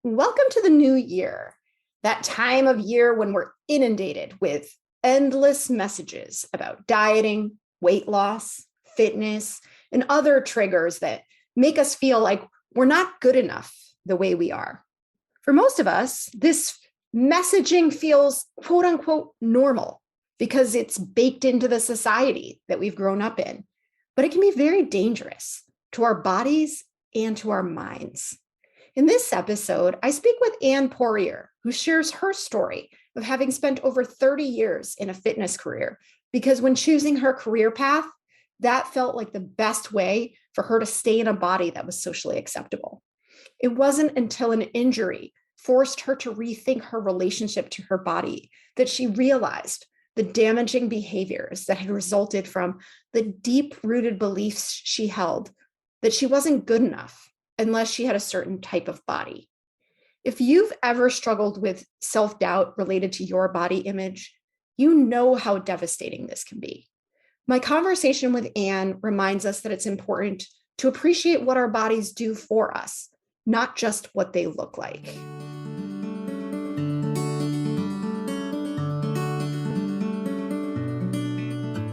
Welcome to the new year, that time of year when we're inundated with endless messages about dieting, weight loss, fitness, and other triggers that make us feel like we're not good enough the way we are. For most of us, this messaging feels quote unquote normal because it's baked into the society that we've grown up in, but it can be very dangerous to our bodies and to our minds. In this episode, I speak with Ann Poirier, who shares her story of having spent over 30 years in a fitness career, because when choosing her career path, that felt like the best way for her to stay in a body that was socially acceptable. It wasn't until an injury forced her to rethink her relationship to her body that she realized the damaging behaviors that had resulted from the deep-rooted beliefs she held that she wasn't good enough unless she had a certain type of body. If you've ever struggled with self-doubt related to your body image, you know how devastating this can be. My conversation with Ann reminds us that it's important to appreciate what our bodies do for us, not just what they look like.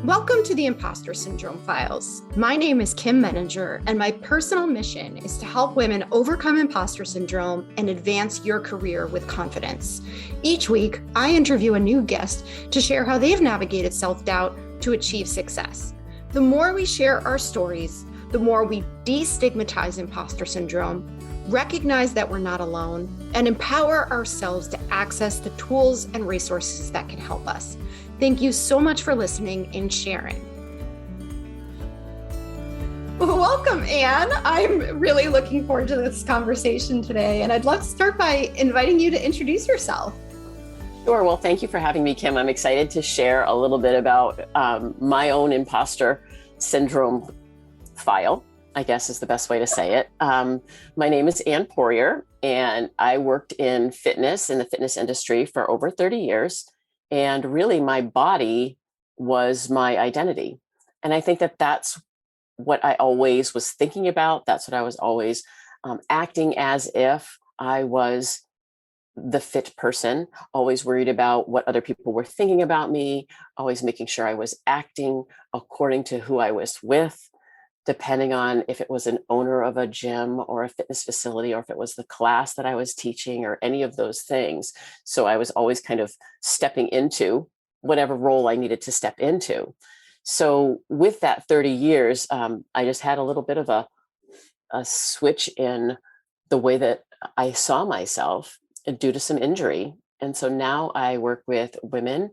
Welcome to the Impostor Syndrome Files. My name is Kim Meninger, and my personal mission is to help women overcome imposter syndrome and advance your career with confidence. Each week, I interview a new guest to share how they've navigated self-doubt to achieve success. The more we share our stories, the more we destigmatize imposter syndrome, recognize that we're not alone, and empower ourselves to access the tools and resources that can help us. Thank you so much for listening and sharing. Welcome, Ann. I'm really looking forward to this conversation today, and I'd love to start by inviting you to introduce yourself. Sure. Well, thank you for having me, Kim. I'm excited to share a little bit about my own imposter syndrome file, I guess is the best way to say it. My name is Ann Poirier, and I worked in the fitness industry for over 30 years. And really, my body was my identity. And I think that that's what I always was thinking about. That's what I was always acting as if I was the fit person, always worried about what other people were thinking about me, always making sure I was acting according to who I was with, depending on if it was an owner of a gym or a fitness facility, or if it was the class that I was teaching or any of those things. So I was always kind of stepping into whatever role I needed to step into. So with that 30 years, I just had a little bit of a switch in the way that I saw myself due to some injury. And so now I work with women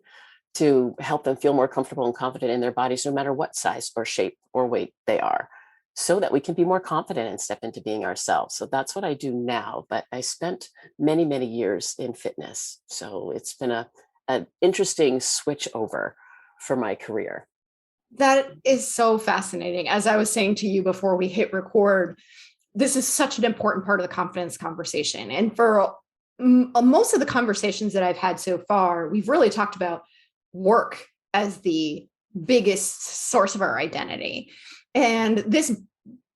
to help them feel more comfortable and confident in their bodies, no matter what size or shape or weight they are, so that we can be more confident and step into being ourselves. So that's what I do now. But I spent many, many years in fitness. So it's been an interesting switch over for my career. That is so fascinating. As I was saying to you before we hit record, this is such an important part of the confidence conversation. And for most of the conversations that I've had so far, we've really talked about work as the biggest source of our identity. And this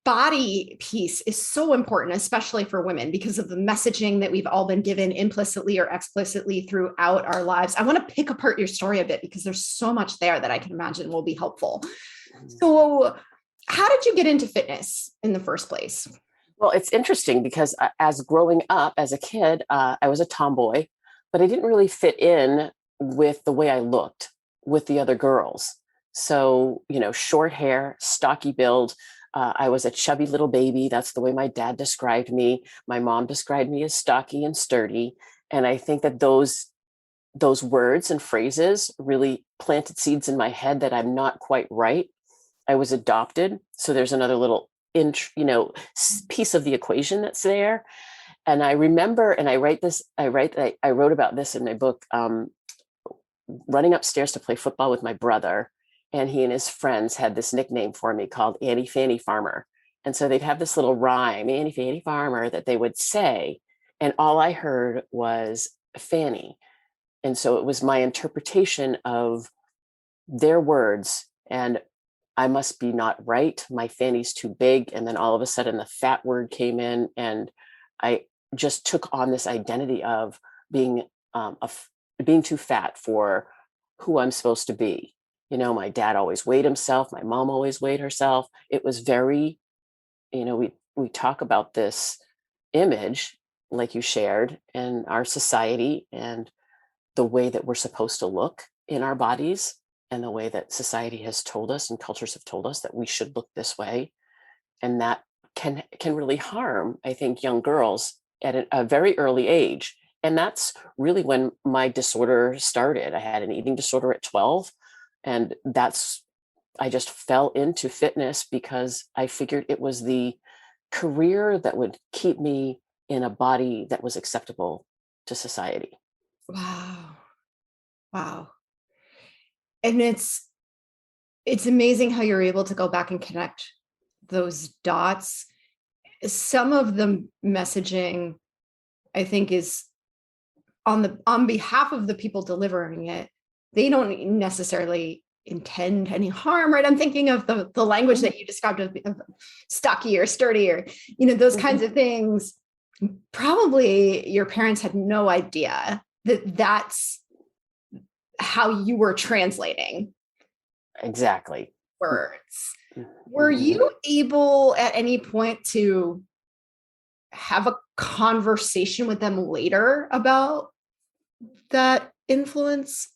body piece is so important, especially for women, because of the messaging that we've all been given implicitly or explicitly throughout our lives. I want to pick apart your story a bit because there's so much there that I can imagine will be helpful. So how did you get into fitness in the first place? Well, it's interesting because as growing up as a kid, I was a tomboy, but I didn't really fit in with the way I looked with the other girls. So, short hair, stocky build. I was a chubby little baby. That's the way my dad described me. My mom described me as stocky and sturdy. And I think that those words and phrases really planted seeds in my head that I'm not quite right. I was adopted. So there's another little piece of the equation that's there. And I remember, and I wrote about this in my book, running upstairs to play football with my brother, and he and his friends had this nickname for me called Annie Fanny Farmer. And so they'd have this little rhyme, Annie Fanny Farmer, that they would say. And all I heard was Fanny. And so it was my interpretation of their words. And I must be not right. My fanny's too big. And then all of a sudden the fat word came in, and I just took on this identity of being being too fat for who I'm supposed to be. My dad always weighed himself. My mom always weighed herself. It was very, we talk about this image, like you shared, in our society and the way that we're supposed to look in our bodies, and the way that society has told us and cultures have told us that we should look this way. And that can really harm, I think, young girls at a very early age. And that's really when my disorder started. I had an eating disorder at 12, and I just fell into fitness because I figured it was the career that would keep me in a body that was acceptable to society. Wow. Wow. And it's amazing how you're able to go back and connect those dots. Some of the messaging, I think, is on behalf of the people delivering it. They don't necessarily intend any harm, right? I'm thinking of the language that you described of stocky or sturdy, or those kinds of things. Probably your parents had no idea that that's how you were translating Exactly. words. Were you able at any point to have a conversation with them later about that influence?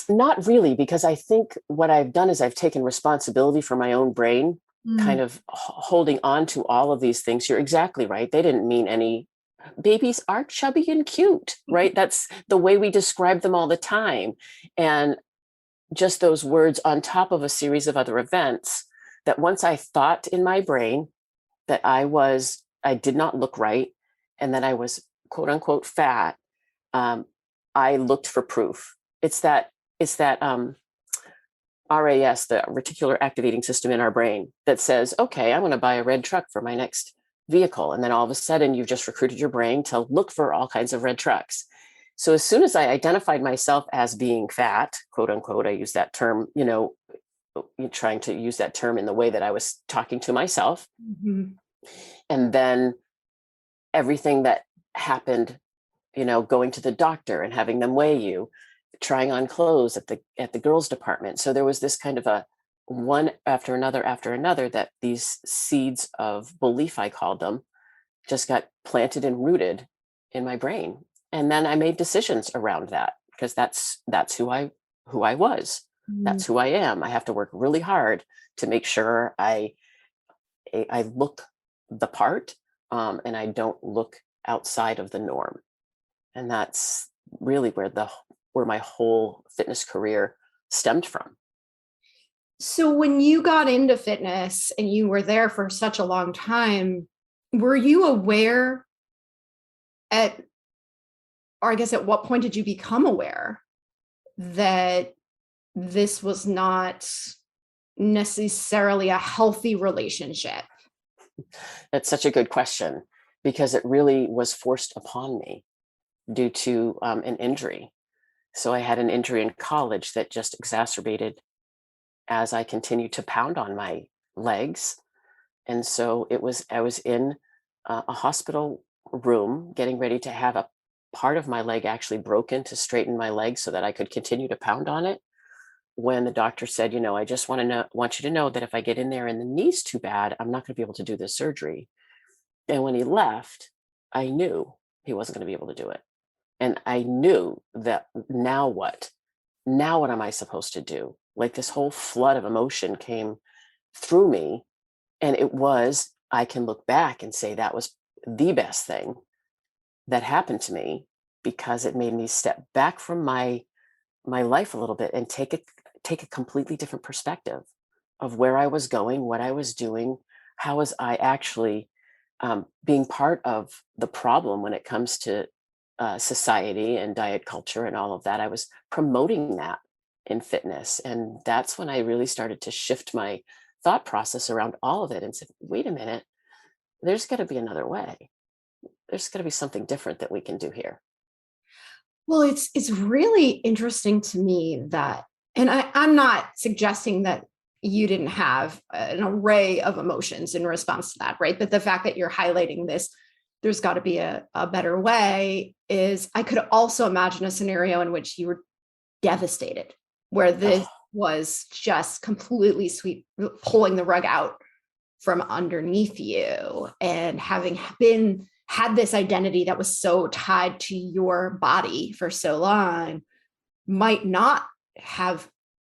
Not really, because I think what I've done is I've taken responsibility for my own brain, kind of holding on to all of these things. You're exactly right. They didn't mean any. Babies are chubby and cute, right? That's the way we describe them all the time. And just those words on top of a series of other events, that once I thought in my brain that I did not look right, and that I was quote unquote fat, I looked for proof. It's that RAS, the reticular activating system in our brain, that says, okay, I'm going to buy a red truck for my next vehicle. And then all of a sudden you've just recruited your brain to look for all kinds of red trucks. So as soon as I identified myself as being fat, quote unquote, I use that term, trying to use that term in the way that I was talking to myself. Mm-hmm. And then everything that happened, going to the doctor and having them weigh you, trying on clothes at the girls' department. So there was this kind of a one after another, that these seeds of belief, I called them, just got planted and rooted in my brain. And then I made decisions around that, because that's who I was. That's who I am. I have to work really hard to make sure I look the part, and I don't look outside of the norm. And that's really where my whole fitness career stemmed from. So when you got into fitness and you were there for such a long time, were you aware at what point did you become aware that this was not necessarily a healthy relationship? That's such a good question, because it really was forced upon me due to an injury. So I had an injury in college that just exacerbated as I continued to pound on my legs. And so I was in a hospital room getting ready to have a part of my leg actually broken to straighten my leg so that I could continue to pound on it, when the doctor said, I just want you to know that if I get in there and the knee's too bad, I'm not going to be able to do this surgery. And when he left, I knew he wasn't going to be able to do it. And I knew that now what? Now what am I supposed to do? Like, this whole flood of emotion came through me. And I can look back and say that was the best thing that happened to me, because it made me step back from my life a little bit and take a completely different perspective of where I was going, what I was doing, how was I actually being part of the problem when it comes to society and diet culture and all of that. I was promoting that in fitness. And that's when I really started to shift my thought process around all of it and said, wait a minute, there's got to be another way. There's got to be something different that we can do here. Well, it's really interesting to me that, and I'm not suggesting that you didn't have an array of emotions in response to that, right? But the fact that you're highlighting this there's got to be a better way, is I could also imagine a scenario in which you were devastated, where this was just completely pulling the rug out from underneath you, and having had this identity that was so tied to your body for so long might not have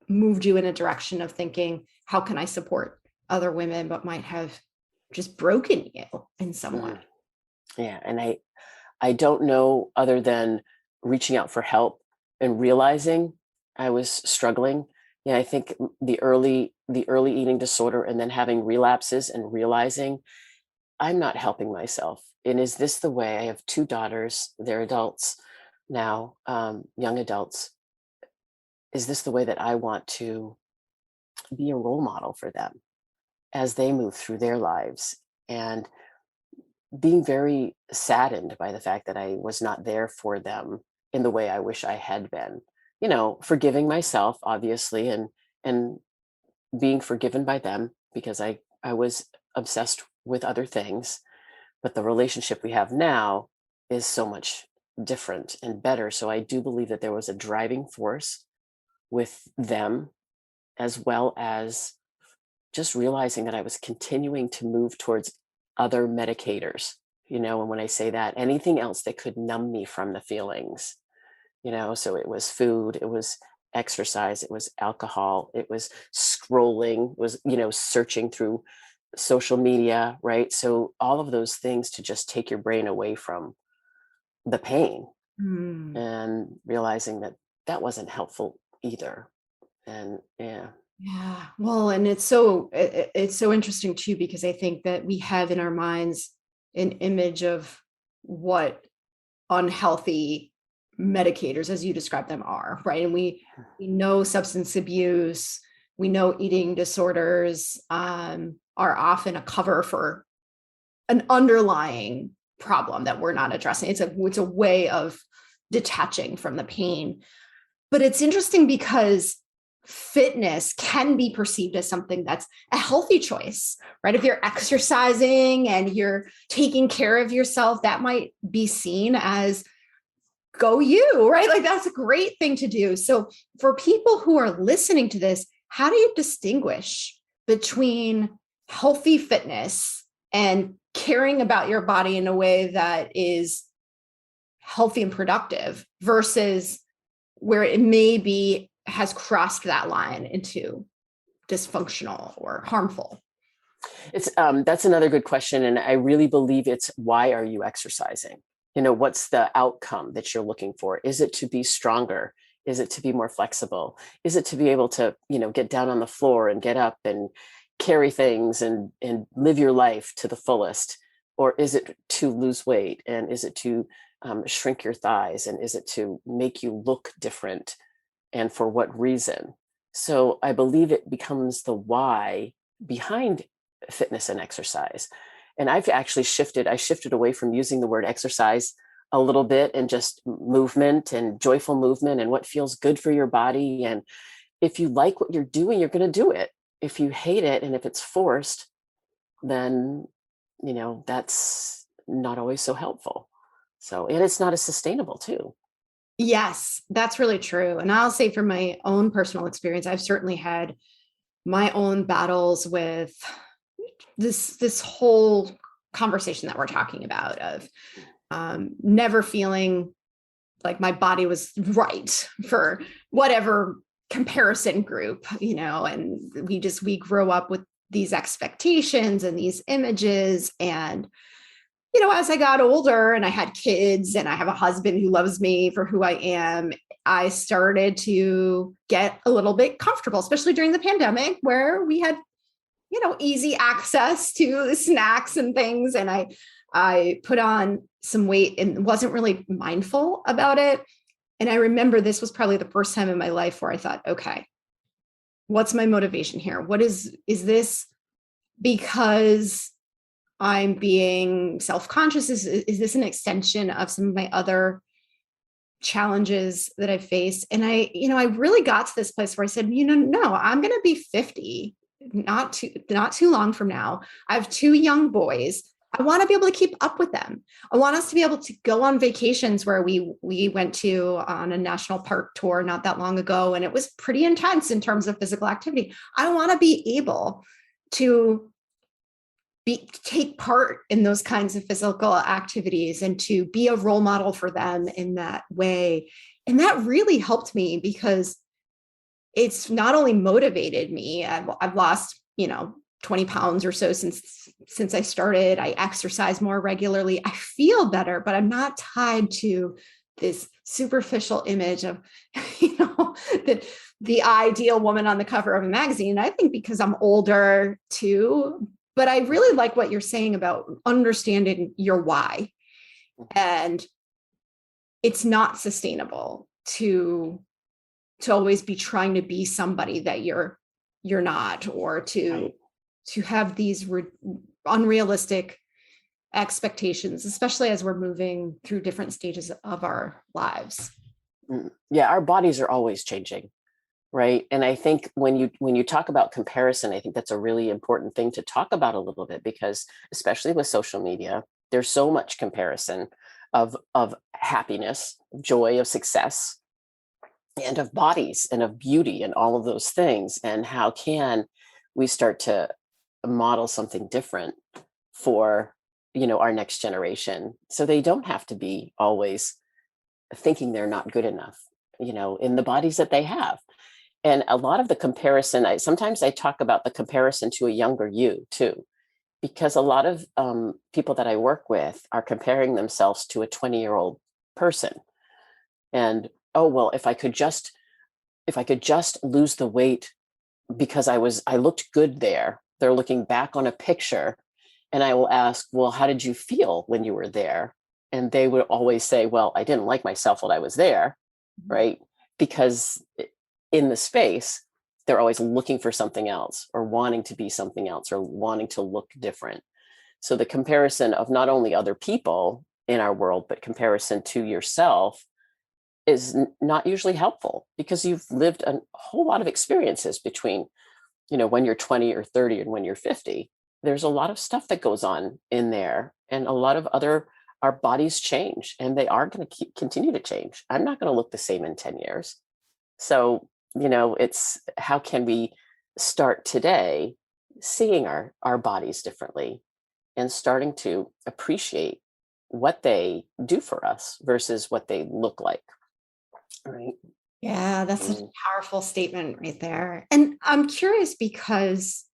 moved you in a direction of thinking, how can I support other women, but might have just broken you in some way. Yeah. And I don't know, other than reaching out for help and realizing I was struggling. Yeah, I think the early eating disorder, and then having relapses and realizing I'm not helping myself. And is this the way? I have 2 daughters, they're adults now, young adults. Is this the way that I want to be a role model for them as they move through their lives? And being very saddened by the fact that I was not there for them in the way I wish I had been. Forgiving myself, obviously, and being forgiven by them, because I was obsessed with other things. But the relationship we have now is so much different and better. So I do believe that there was a driving force with them, as well as just realizing that I was continuing to move towards other medicators, and when I say that, anything else that could numb me from the feelings, so it was food, it was exercise, it was alcohol, it was scrolling, it was, searching through social media, right? So all of those things to just take your brain away from the pain, and realizing that that wasn't helpful either. And yeah. Well, and it's so interesting too, because I think that we have in our minds an image of what unhealthy medicators, as you describe them, are, right? And we know substance abuse, we know eating disorders are often a cover for an underlying problem that we're not addressing. It's a way of detaching from the pain. But it's interesting because fitness can be perceived as something that's a healthy choice, right? If you're exercising and you're taking care of yourself, that might be seen as go you, right? Like that's a great thing to do. So for people who are listening to this, how do you distinguish between healthy fitness and caring about your body in a way that is healthy and productive versus where it maybe has crossed that line into dysfunctional or harmful? It's that's another good question. And I really believe it's, why are you exercising? What's the outcome that you're looking for? Is it to be stronger? Is it to be more flexible? Is it to be able to, get down on the floor and get up and carry things and live your life to the fullest? Or is it to lose weight? And is it to shrink your thighs? And is it to make you look different? And for what reason? So I believe it becomes the why behind fitness and exercise. And I've actually shifted away from using the word exercise a little bit, and just movement and joyful movement and what feels good for your body. And if you like what you're doing, you're going to do it. If you hate it, and if it's forced, then, that's not always so helpful. So, and it's not as sustainable too. Yes, that's really true. And I'll say from my own personal experience, I've certainly had my own battles with this whole conversation that we're talking about of never feeling like my body was right for whatever comparison group, and we grow up with these expectations and these images. And as I got older and I had kids and I have a husband who loves me for who I am, I started to get a little bit comfortable, especially during the pandemic, where we had, easy access to snacks and things. And I put on some weight and wasn't really mindful about it. And I remember this was probably the first time in my life where I thought, okay, what's my motivation here? What is this because I'm being self-conscious? Is this an extension of some of my other challenges that I've faced? And I really got to this place where I said, no, I'm going to be 50, not too long from now. I have 2 young boys. I want to be able to keep up with them. I want us to be able to go on vacations where we went to on a national park tour not that long ago, and it was pretty intense in terms of physical activity. I want to be able to take part in those kinds of physical activities and to be a role model for them in that way. And that really helped me because it's not only motivated me, I've lost, 20 pounds or so since I started. I exercise more regularly. I feel better, but I'm not tied to this superficial image of, the ideal woman on the cover of a magazine. I think because I'm older too, but I really like what you're saying about understanding your why. And it's not sustainable to always be trying to be somebody that you're not, or to have these unrealistic expectations, especially as we're moving through different stages of our lives. Yeah, our bodies are always changing, right? And I think when you talk about comparison, I think that's a really important thing to talk about a little bit, because especially with social media, there's so much comparison of happiness, joy, of success, and of bodies and of beauty and all of those things. And how can we start to model something different for our next generation, so they don't have to be always thinking they're not good enough in the bodies that they have. And a lot of the comparison, sometimes I talk about the comparison to a younger you too, because a lot of people that I work with are comparing themselves to a 20-year-old person. And, oh, well, if I could just lose the weight because I looked good there. They're looking back on a picture, and I will ask, well, how did you feel when you were there? And they would always say, well, I didn't like myself while I was there, right? Because in the space, they're always looking for something else, or wanting to be something else, or wanting to look different. So the comparison of not only other people in our world, but comparison to yourself is not usually helpful, because you've lived a whole lot of experiences between, when you're 20 or 30 and when you're 50. There's a lot of stuff that goes on in there, and a lot of our bodies change, and they are going to continue to change. I'm not going to look the same in 10 years. So, it's how can we start today seeing our bodies differently and starting to appreciate what they do for us versus what they look like. Right. Yeah, that's such a powerful statement right there. And I'm curious, because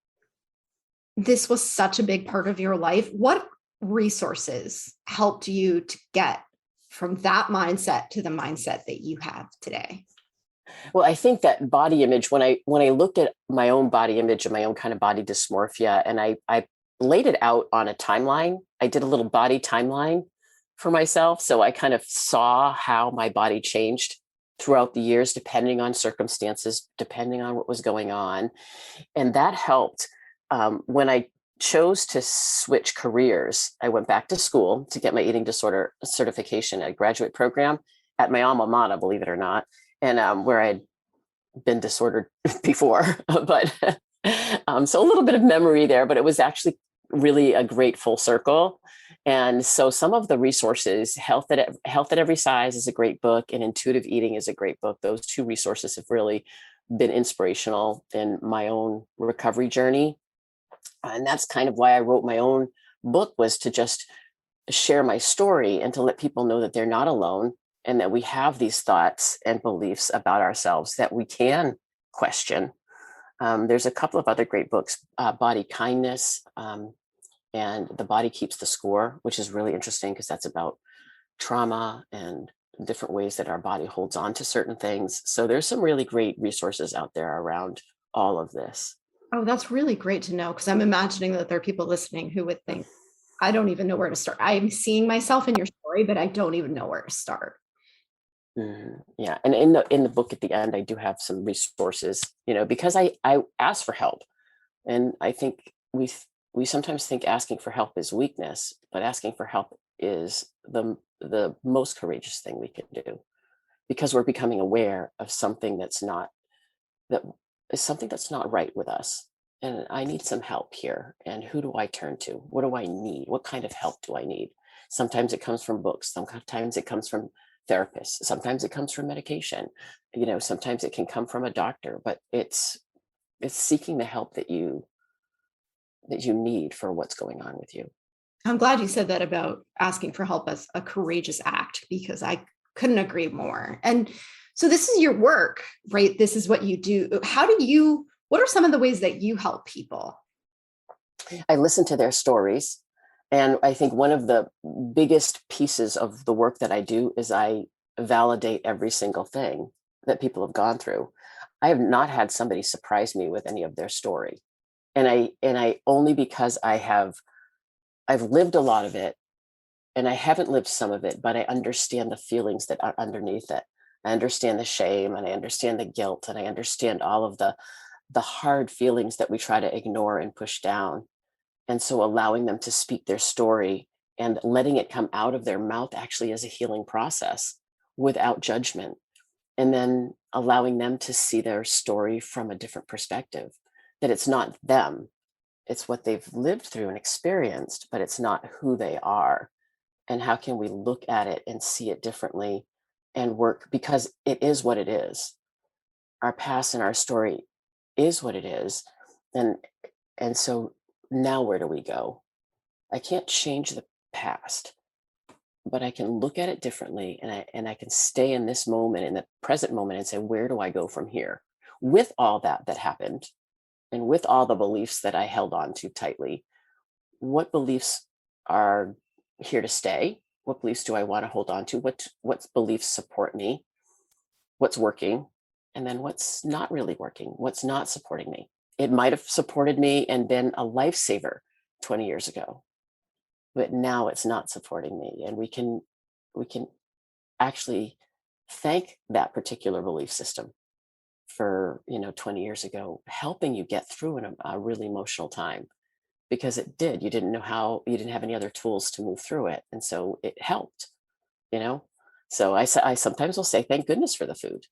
this was such a big part of your life, what resources helped you to get from that mindset to the mindset that you have today? Well, I think that body image, when I looked at my own body image and my own kind of body dysmorphia, and I laid it out on a timeline, I did a little body timeline for myself. So I kind of saw how my body changed throughout the years, depending on circumstances, depending on what was going on. And that helped. When I chose to switch careers, I went back to school to get my eating disorder certification at a graduate program at my alma mater, believe it or not, and where I had been disordered before. But so a little bit of memory there, but it was actually really a great full circle. And so some of the resources, Health at Every Size is a great book, and Intuitive Eating is a great book. Those two resources have really been inspirational in my own recovery journey. And that's kind of why I wrote my own book, was to just share my story and to let people know that they're not alone, and that we have these thoughts and beliefs about ourselves that we can question. There's a couple of other great books, Body Kindness, and The Body Keeps the Score, which is really interesting because that's about trauma and different ways that our body holds on to certain things. So there's some really great resources out there around all of this. Oh, that's really great to know, because I'm imagining that there are people listening who would think, I don't even know where to start. I'm seeing myself in your story, but I don't even know where to start. Yeah. And in the book at the end, I do have some resources, because I asked for help. And I think we sometimes think asking for help is weakness, but asking for help is the most courageous thing we can do, because we're becoming aware of something that's not right with us. and I need some help here. And who do I turn to? What do I need? What kind of help do I need? Sometimes it comes from books. Sometimes it comes from therapists. Sometimes it comes from medication. Sometimes it can come from a doctor, but it's seeking the help that you need for what's going on with you. I'm glad you said that about asking for help as a courageous act, because I couldn't agree more. And so this is your work, right? This is what you do. What are some of the ways that you help people? I listen to their stories. And I think one of the biggest pieces of the work that I do is I validate every single thing that people have gone through. I have not had somebody surprise me with any of their story. And I only because I've lived a lot of it, and I haven't lived some of it, but I understand the feelings that are underneath it. I understand the shame, and I understand the guilt, and I understand all of the hard feelings that we try to ignore and push down. And so allowing them to speak their story and letting it come out of their mouth actually is a healing process without judgment. And then allowing them to see their story from a different perspective, that it's not them, it's what they've lived through and experienced, but it's not who they are. And how can we look at it and see it differently and work, because it is what it is. Our past and our story is what it is. And so now where do we go? I can't change the past, but I can look at it differently, and I can stay in this moment, in the present moment, and say, where do I go from here? With all that happened, and with all the beliefs that I held on to tightly, what beliefs are here to stay? What beliefs do I want to hold on to? What beliefs support me? What's working? And then what's not really working? What's not supporting me? It might have supported me and been a lifesaver 20 years ago, but now it's not supporting me. And we can actually thank that particular belief system for 20 years ago helping you get through a really emotional time, because it did. You didn't know how, you didn't have any other tools to move through it, and so it helped. So I sometimes will say thank goodness for the food.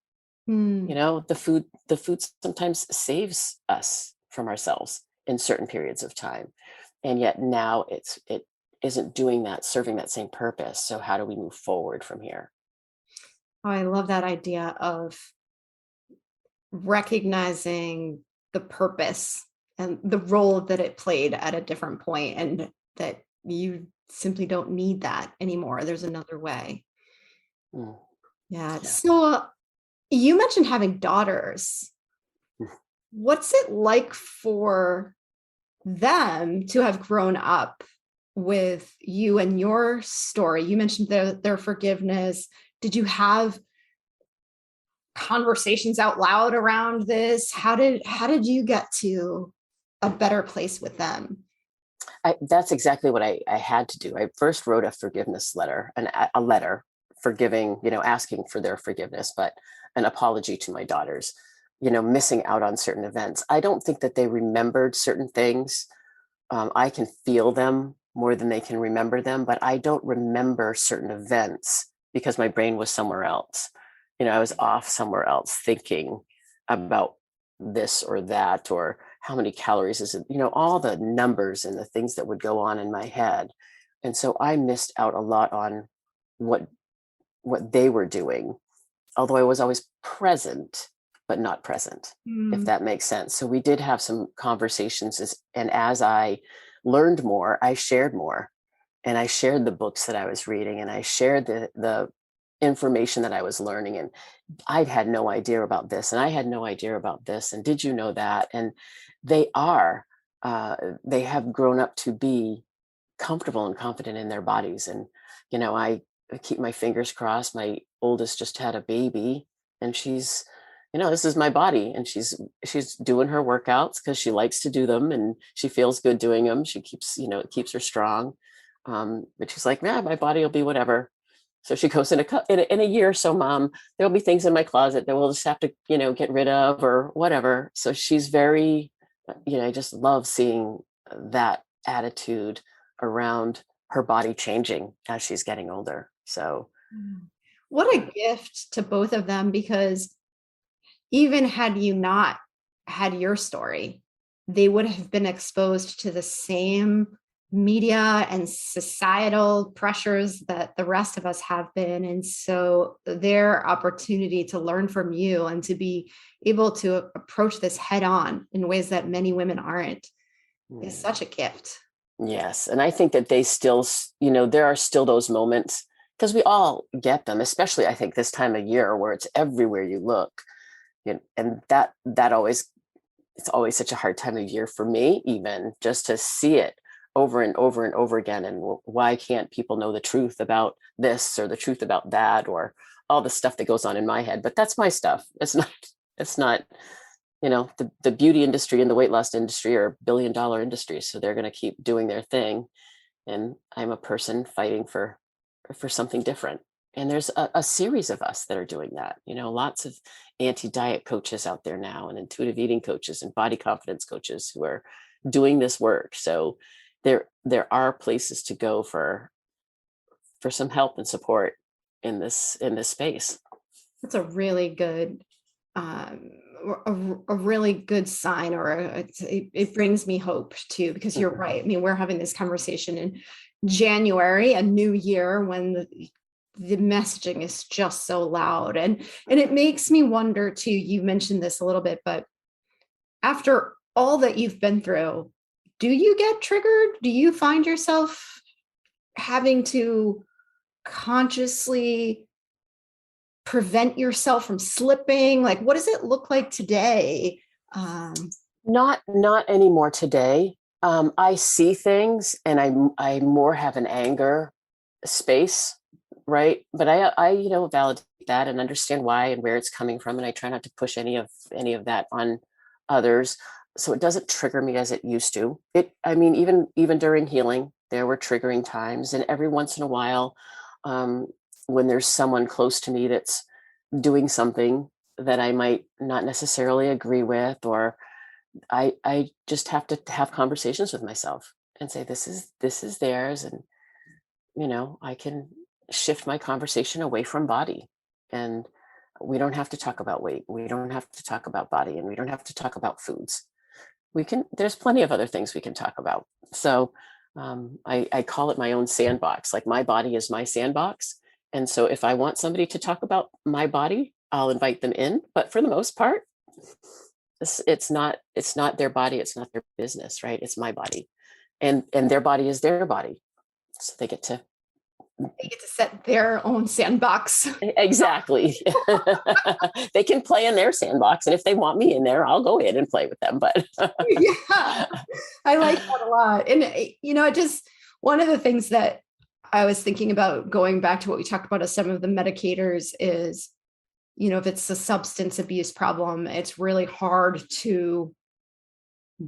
Hmm. The food sometimes saves us from ourselves in certain periods of time, and yet now it isn't doing that, serving that same purpose. So how do we move forward from here? Oh, I love that idea of recognizing the purpose and the role that it played at a different point, and that you simply don't need that anymore. There's another way. Mm, Yeah. yeah. So you mentioned having daughters. What's it like for them to have grown up with you and your story? You mentioned their forgiveness. Did you have conversations out loud around this? How did you get to a better place with them? That's exactly what I had to do. I first wrote a forgiveness letter, a letter forgiving, asking for their forgiveness, but an apology to my daughters, missing out on certain events. I don't think that they remembered certain things. I can feel them more than they can remember them, but I don't remember certain events because my brain was somewhere else. I was off somewhere else thinking about this or that, or how many calories is it, all the numbers and the things that would go on in my head. And so I missed out a lot on what they were doing, although I was always present, but not present, if Mm. that makes sense. So we did have some conversations, and as I learned more, I shared more. And I shared the books that I was reading, and I shared the information that I was learning. And I had no idea about this, and I had no idea about this. And did you know that? And they they have grown up to be comfortable and confident in their bodies. And, I keep my fingers crossed. My oldest just had a baby, and she's, this is my body, and she's doing her workouts because she likes to do them and she feels good doing them. She keeps, it keeps her strong. But she's like, yeah, my body will be whatever. So she goes in a year or so, Mom, there'll be things in my closet that we'll just have to, get rid of or whatever. So she's very, I just love seeing that attitude around her body changing as she's getting older. So, What a yeah. gift to both of them, because even had you not had your story, they would have been exposed to the same media and societal pressures that the rest of us have been. And so their opportunity to learn from you and to be able to approach this head on in ways that many women aren't is such a gift. Yes. And I think that they still, there are still those moments, because we all get them, especially I think this time of year where it's everywhere you look. And that always, it's always such a hard time of year for me, even just to see it over and over and over again. And why can't people know the truth about this or the truth about that, or all the stuff that goes on in my head? But that's my stuff. It's not, the beauty industry and the weight loss industry are billion-dollar industries. So they're going to keep doing their thing. And I'm a person fighting for something different. And there's a series of us that are doing that. Lots of anti-diet coaches out there now, and intuitive eating coaches and body confidence coaches who are doing this work. So there are places to go for some help and support in this space. That's a really good a really good sign, or it brings me hope too, because you're right. I mean, we're having this conversation in January, a new year, when the messaging is just so loud, and it makes me wonder too. You mentioned this a little bit, but after all that you've been through, do you get triggered? Do you find yourself having to consciously prevent yourself from slipping? Like, what does it look like today? Not anymore today. I see things, and I more have an anger space, right? But I validate that and understand why and where it's coming from, and I try not to push any of that on others, so it doesn't trigger me as it used to. Even during healing, there were triggering times, and every once in a while, when there's someone close to me that's doing something that I might not necessarily agree with, or I just have to have conversations with myself and say, this is theirs. And, I can shift my conversation away from body, and we don't have to talk about weight. We don't have to talk about body, and we don't have to talk about foods. There's plenty of other things we can talk about. So I call it my own sandbox. Like, my body is my sandbox. And so if I want somebody to talk about my body, I'll invite them in. But for the most part, it's not their body. It's not their business, right? It's my body, and their body is their body. So they get to set their own sandbox. Exactly. They can play in their sandbox, and if they want me in there, I'll go in and play with them. But Yeah, I like that a lot. And one of the things that I was thinking about, going back to what we talked about as some of the medicators, is, if it's a substance abuse problem, it's really hard to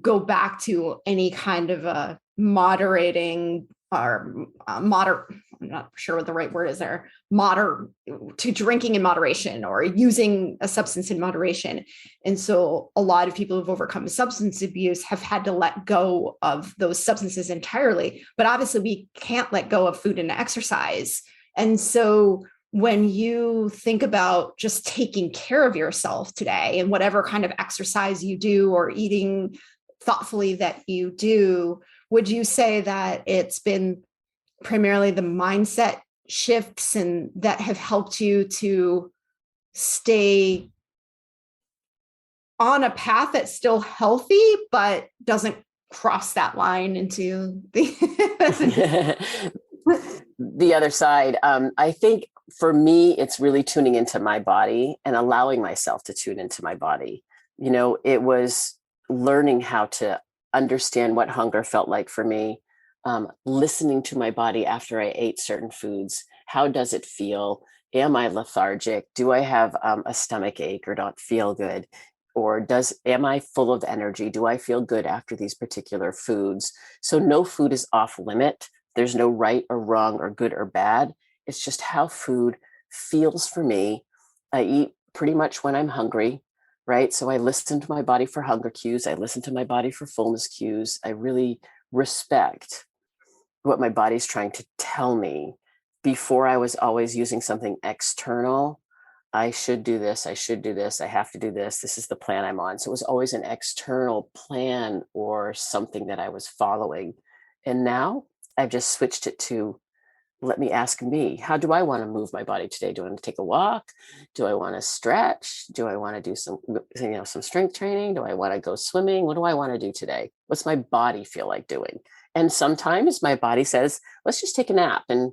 go back to any kind of a moderating or I'm not sure what the right word is there, to drinking in moderation or using a substance in moderation. And so a lot of people who've overcome substance abuse have had to let go of those substances entirely, but obviously we can't let go of food and exercise. And so when you think about just taking care of yourself today, and whatever kind of exercise you do or eating thoughtfully that you do, would you say that it's been primarily the mindset shifts and that have helped you to stay on a path that's still healthy, but doesn't cross that line into the other side? I think for me, it's really tuning into my body and allowing myself to tune into my body. It was learning how to understand what hunger felt like for me, listening to my body after I ate certain foods. How does it feel? Am I lethargic? Do I have a stomach ache or not feel good? Or am I full of energy? Do I feel good after these particular foods? So no food is off limit. There's no right or wrong or good or bad. It's just how food feels for me. I eat pretty much when I'm hungry, right? So I listen to my body for hunger cues. I listen to my body for fullness cues. I really respect what my body's trying to tell me. Before, I was always using something external I should do this. I should do this. I have to do this. This is the plan I'm on. So it was always an external plan or something that I was following. And now I've just switched it to, let me ask me, how do I want to move my body today? Do I want to take a walk? Do I want to stretch? Do I want to do some strength training? Do I want to go swimming? What do I want to do today? What's my body feel like doing? And sometimes my body says, let's just take a nap and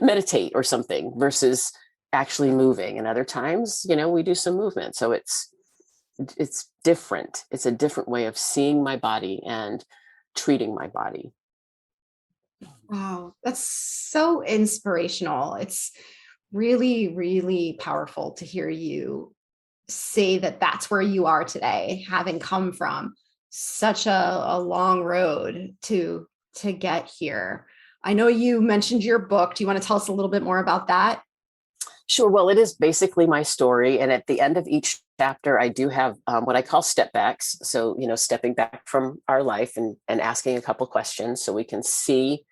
meditate or something versus actually moving. And other times, we do some movement. So it's different. It's a different way of seeing my body and treating my body. Wow, that's so inspirational. It's really, really powerful to hear you say that that's where you are today, having come from such a long road to get here. I know you mentioned your book. Do you want to tell us a little bit more about that? Sure. Well, it is basically my story. And at the end of each chapter, I do have what I call step backs. So, stepping back from our life and asking a couple questions so we can see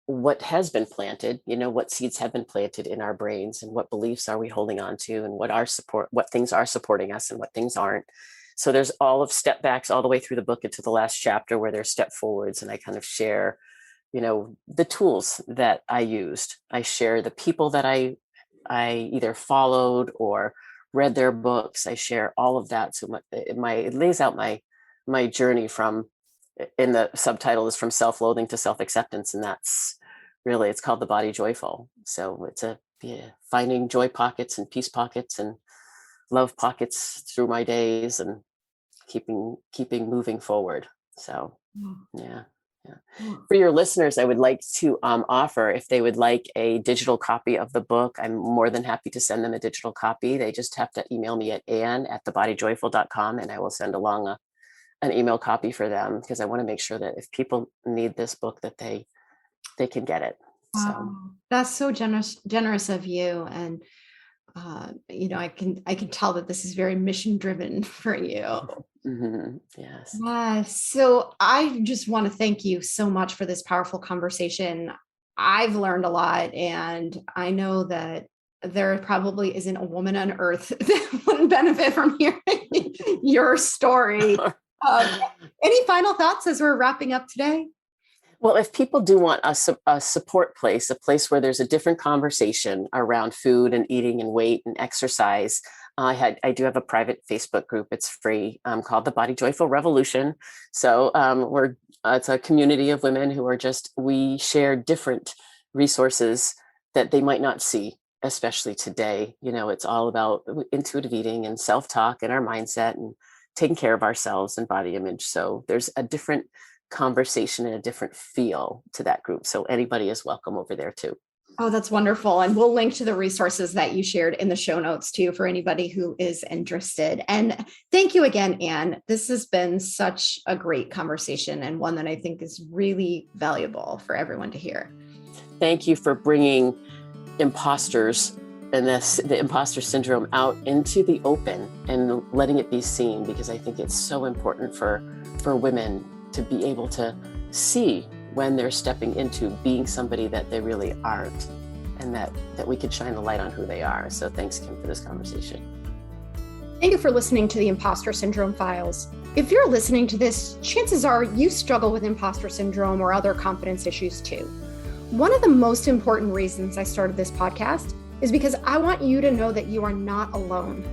what has been planted, what seeds have been planted in our brains and what beliefs are we holding on to and what things are supporting us and what things aren't. So there's all of step backs all the way through the book into the last chapter where there's step forwards. And I kind of share, the tools that I used. I share the people that I either followed or read their books. I share all of that. So it lays out my journey from, in the subtitle is From Self-Loathing to Self-Acceptance. And that's really, it's called The Body Joyful. So it's finding joy pockets and peace pockets and love pockets through my days and keeping moving forward. So yeah. For your listeners, I would like to offer, if they would like a digital copy of the book, I'm more than happy to send them a digital copy. They just have to email me at ann@thebodyjoyful.com and I will send along an email copy for them, because I want to make sure that if people need this book, that they can get it. Wow, that's so generous of you. And I can tell that this is very mission driven for you. Mm-hmm. Yes. So I just want to thank you so much for this powerful conversation. I've learned a lot, and I know that there probably isn't a woman on earth that wouldn't benefit from hearing your story. Any final thoughts as we're wrapping up today? Well, if people do want a support place, a place where there's a different conversation around food and eating and weight and exercise, I do have a private Facebook group. It's free, called The Body Joyful Revolution. So it's a community of women who we share different resources that they might not see, especially today. It's all about intuitive eating and self-talk and our mindset and taking care of ourselves and body image. So there's a different conversation and a different feel to that group. So anybody is welcome over there too. Oh, that's wonderful. And we'll link to the resources that you shared in the show notes too, for anybody who is interested. And thank you again, Ann. This has been such a great conversation, and one that I think is really valuable for everyone to hear. Thank you for bringing imposters and the imposter syndrome out into the open and letting it be seen, because I think it's so important for women to be able to see when they're stepping into being somebody that they really aren't, and that we could shine the light on who they are. So thanks, Kim, for this conversation. Thank you for listening to the Impostor Syndrome Files. If you're listening to this, chances are you struggle with imposter syndrome or other confidence issues too. One of the most important reasons I started this podcast is because I want you to know that you are not alone.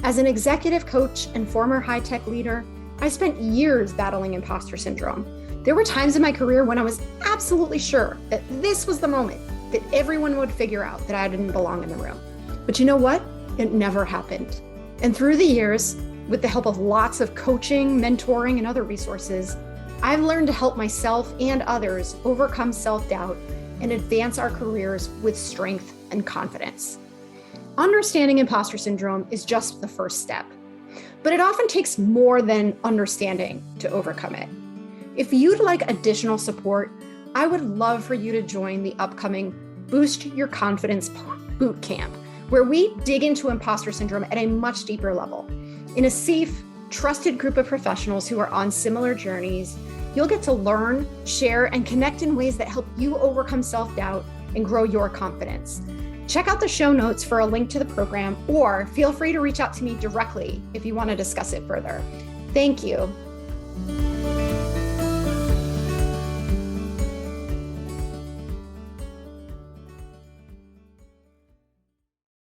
As an executive coach and former high-tech leader, I spent years battling imposter syndrome. There were times in my career when I was absolutely sure that this was the moment that everyone would figure out that I didn't belong in the room. But you know what? It never happened. And through the years, with the help of lots of coaching, mentoring, and other resources, I've learned to help myself and others overcome self-doubt and advance our careers with strength and confidence. Understanding imposter syndrome is just the first step, but it often takes more than understanding to overcome it. If you'd like additional support, I would love for you to join the upcoming Boost Your Confidence Boot Camp, where we dig into imposter syndrome at a much deeper level. In a safe, trusted group of professionals who are on similar journeys, you'll get to learn, share, and connect in ways that help you overcome self-doubt and grow your confidence. Check out the show notes for a link to the program, or feel free to reach out to me directly if you want to discuss it further. Thank you.